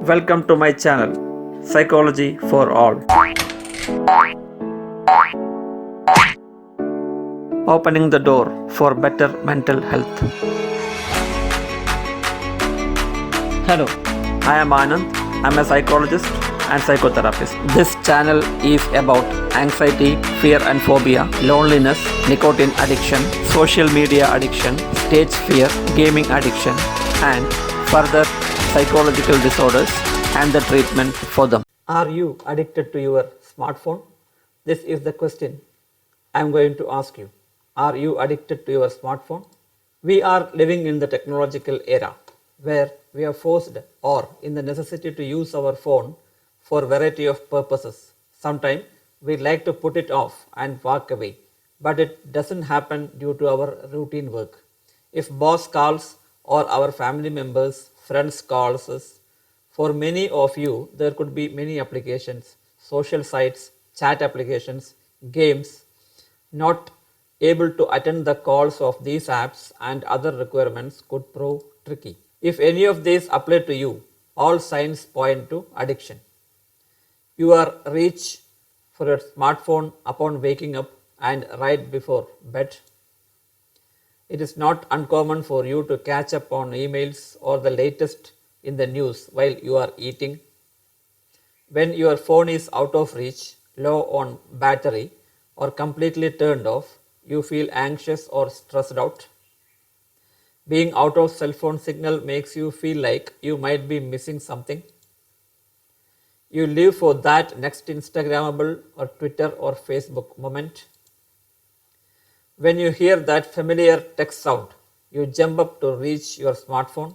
Welcome to my channel, Psychology for All. Opening the door for better mental health. Hello, I am Anand. I'm a psychologist and psychotherapist. This channel is about anxiety, fear and phobia, loneliness, nicotine addiction, social media addiction, stage fear, gaming addiction, and further psychological disorders and the treatment for them. Are you addicted to your smartphone? This is the question I am going to ask you. Are you addicted to your smartphone? We are living in the technological era where we are forced or in the necessity to use our phone for a variety of purposes. Sometimes we like to put it off and walk away, but it doesn't happen due to our routine work. If boss calls or our family members, friends calls us, for many of you there could be many applications, social sites, chat applications, games, not able to attend the calls of these apps and other requirements could prove tricky. If any of these apply to you, all signs point to addiction. You are reach for your smartphone upon waking up and right before bed. It is not uncommon for you to catch up on emails or the latest in the news while you are eating. When your phone is out of reach, low on battery, or completely turned off, you feel anxious or stressed out. Being out of cell phone signal makes you feel like you might be missing something. You live for that next Instagrammable or Twitter or Facebook moment. When you hear that familiar text sound, you jump up to reach your smartphone.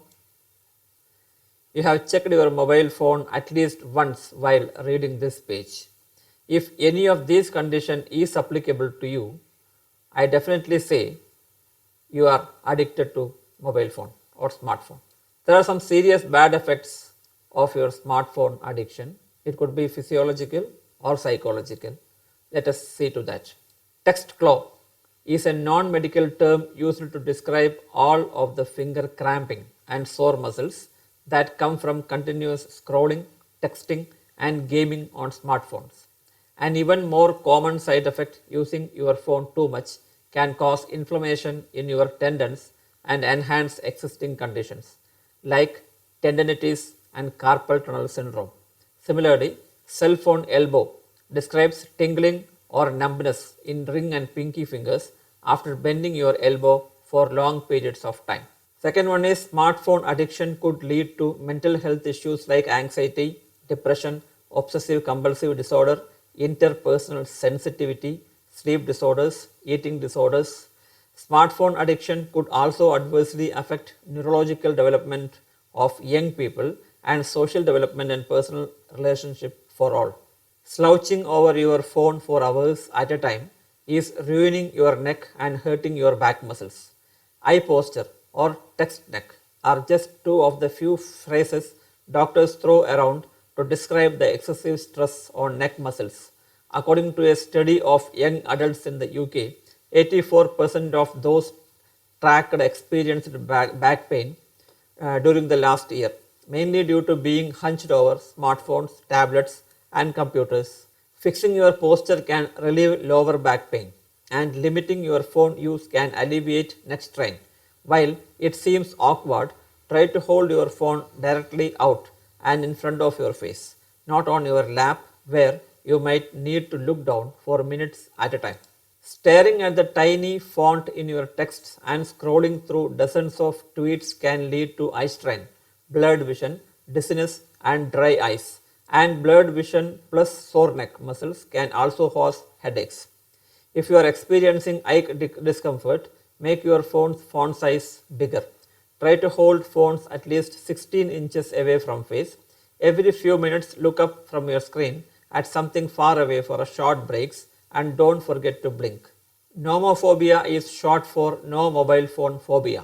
You have checked your mobile phone at least once while reading this page. If any of these conditions is applicable to you, I definitely say you are addicted to mobile phone or smartphone. There are some serious bad effects of your smartphone addiction. It could be physiological or psychological. Let us see to that. Text claw is a non-medical term used to describe all of the finger cramping and sore muscles that come from continuous scrolling, texting and gaming on smartphones. An even more common side effect using your phone too much can cause inflammation in your tendons and enhance existing conditions like tendinitis and carpal tunnel syndrome. Similarly, cell phone elbow describes tingling or numbness in ring and pinky fingers after bending your elbow for long periods of time. Second one is smartphone addiction could lead to mental health issues like anxiety, depression, obsessive compulsive disorder, interpersonal sensitivity, sleep disorders, eating disorders. Smartphone addiction could also adversely affect neurological development of young people and social development and personal relationship for all. Slouching over your phone for hours at a time is ruining your neck and hurting your back muscles. Eye posture or text neck are just two of the few phrases doctors throw around to describe the excessive stress on neck muscles. According to a study of young adults in the UK, 84% of those tracked experienced back pain during the last year, mainly due to being hunched over smartphones, tablets, and computers. Fixing your posture can relieve lower back pain, and limiting your phone use can alleviate neck strain. While it seems awkward, try to hold your phone directly out and in front of your face, not on your lap where you might need to look down for minutes at a time. Staring at the tiny font in your texts and scrolling through dozens of tweets can lead to eye strain, blurred vision, dizziness, and dry eyes. And blurred vision plus sore neck muscles can also cause headaches. If you are experiencing eye discomfort, make your phone's font size bigger. Try to hold phones at least 16 inches away from face. Every few minutes, look up from your screen at something far away for a short breaks and don't forget to blink. Nomophobia is short for no mobile phone phobia.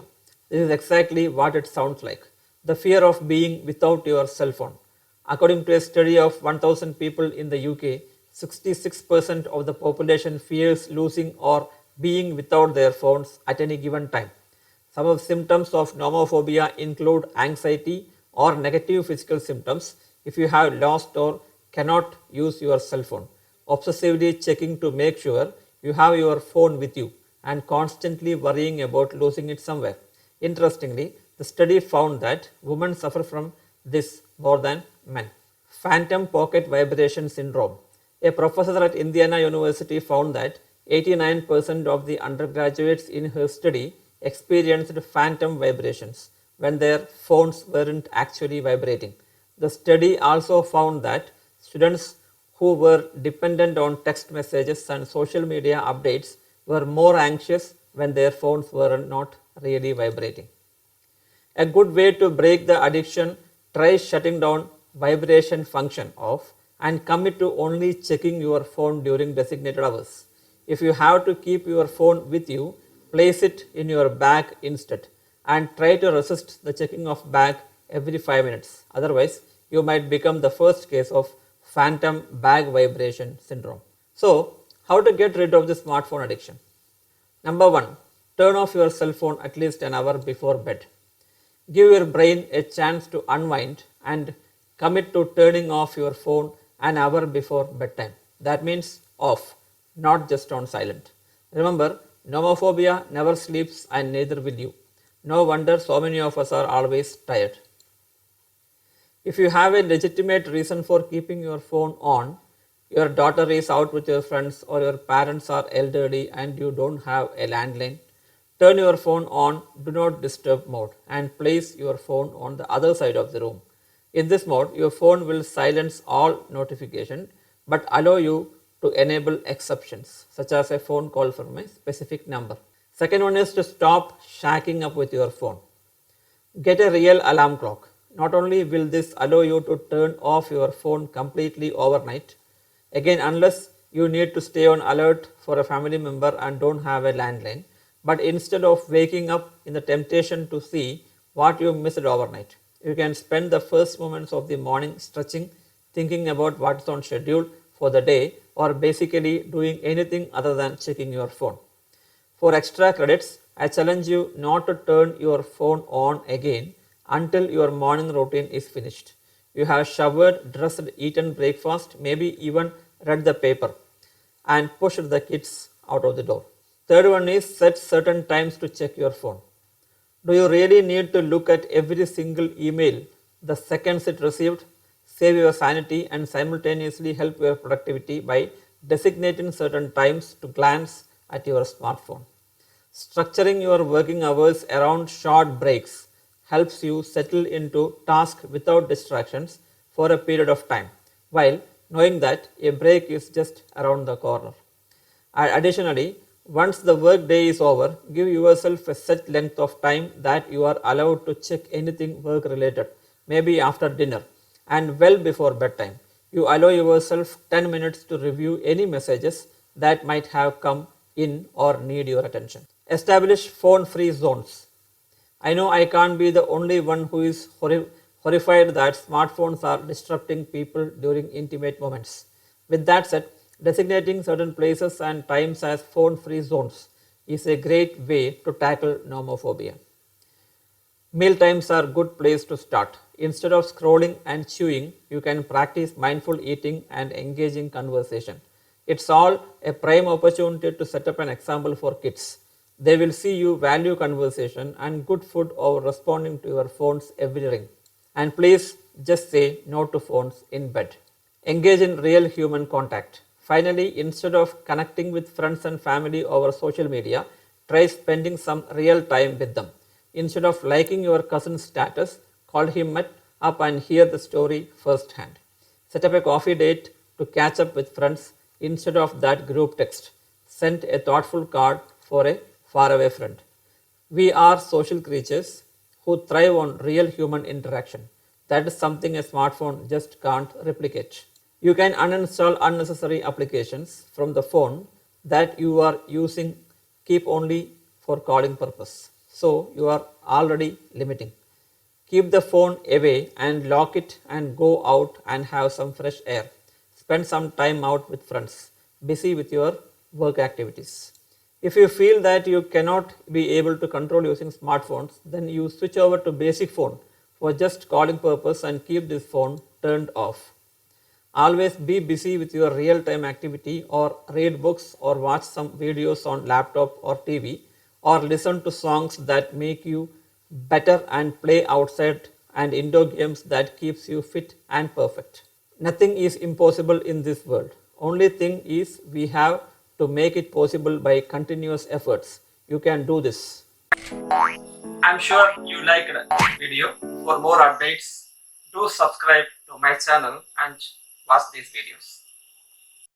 This is exactly what it sounds like. The fear of being without your cell phone. According to a study of 1000 people in the UK, 66% of the population fears losing or being without their phones at any given time. Some of the symptoms of nomophobia include anxiety or negative physical symptoms if you have lost or cannot use your cell phone. Obsessively checking to make sure you have your phone with you and constantly worrying about losing it somewhere. Interestingly, the study found that women suffer from this more than men. Phantom pocket vibration syndrome. A professor at Indiana University found that 89% of the undergraduates in her study experienced phantom vibrations when their phones weren't actually vibrating. The study also found that students who were dependent on text messages and social media updates were more anxious when their phones were not really vibrating. A good way to break the addiction, try shutting down vibration function off and commit to only checking your phone during designated hours. If you have to keep your phone with you, place it in your bag instead and try to resist the checking of bag every 5 minutes. Otherwise, you might become the first case of phantom bag vibration syndrome. So, how to get rid of the smartphone addiction? Number 1, turn off your cell phone at least an hour before bed. Give your brain a chance to unwind and commit to turning off your phone an hour before bedtime. That means off, not just on silent. Remember, nomophobia never sleeps and neither will you. No wonder so many of us are always tired. If you have a legitimate reason for keeping your phone on, your daughter is out with your friends or your parents are elderly and you don't have a landline, turn your phone on do not disturb mode and place your phone on the other side of the room. In this mode, your phone will silence all notifications but allow you to enable exceptions such as a phone call from a specific number. Second one is to stop shacking up with your phone. Get a real alarm clock. Not only will this allow you to turn off your phone completely overnight, again unless you need to stay on alert for a family member and don't have a landline, but instead of waking up in the temptation to see what you missed overnight, you can spend the first moments of the morning stretching, thinking about what's on schedule for the day, or basically doing anything other than checking your phone. For extra credits, I challenge you not to turn your phone on again until your morning routine is finished. You have showered, dressed, eaten breakfast, maybe even read the paper and pushed the kids out of the door. Third one is set certain times to check your phone. Do you really need to look at every single email the seconds it received? Save your sanity and simultaneously help your productivity by designating certain times to glance at your smartphone. Structuring your working hours around short breaks helps you settle into tasks without distractions for a period of time, while knowing that a break is just around the corner. Additionally, once the work day is over, give yourself a set length of time that you are allowed to check anything work related, maybe after dinner and well before bedtime. You allow yourself 10 minutes to review any messages that might have come in or need your attention. Establish phone-free zones. I know I can't be the only one who is horrified that smartphones are disrupting people during intimate moments. With that said, designating certain places and times as phone-free zones is a great way to tackle nomophobia. Meal times are a good place to start. Instead of scrolling and chewing, you can practice mindful eating and engaging conversation. It's all a prime opportunity to set up an example for kids. They will see you value conversation and good food over responding to your phone's every ring. And please just say no to phones in bed. Engage in real human contact. Finally, instead of connecting with friends and family over social media, try spending some real time with them. Instead of liking your cousin's status, call him up and hear the story firsthand. Set up a coffee date to catch up with friends instead of that group text. Send a thoughtful card for a faraway friend. We are social creatures who thrive on real human interaction. That is something a smartphone just can't replicate. You can uninstall unnecessary applications from the phone that you are using, keep only for calling purpose. So you are already limiting. Keep the phone away and lock it and go out and have some fresh air. Spend some time out with friends, busy with your work activities. If you feel that you cannot be able to control using smartphones, then you switch over to basic phone for just calling purpose and keep this phone turned off. Always be busy with your real time activity or read books or watch some videos on laptop or TV or listen to songs that make you better and play outside and indoor games that keeps you fit and perfect. Nothing is impossible in this world. Only thing is we have to make it possible by continuous efforts. You can do this. I'm sure you liked this video. For more updates, do subscribe to my channel and watch these videos.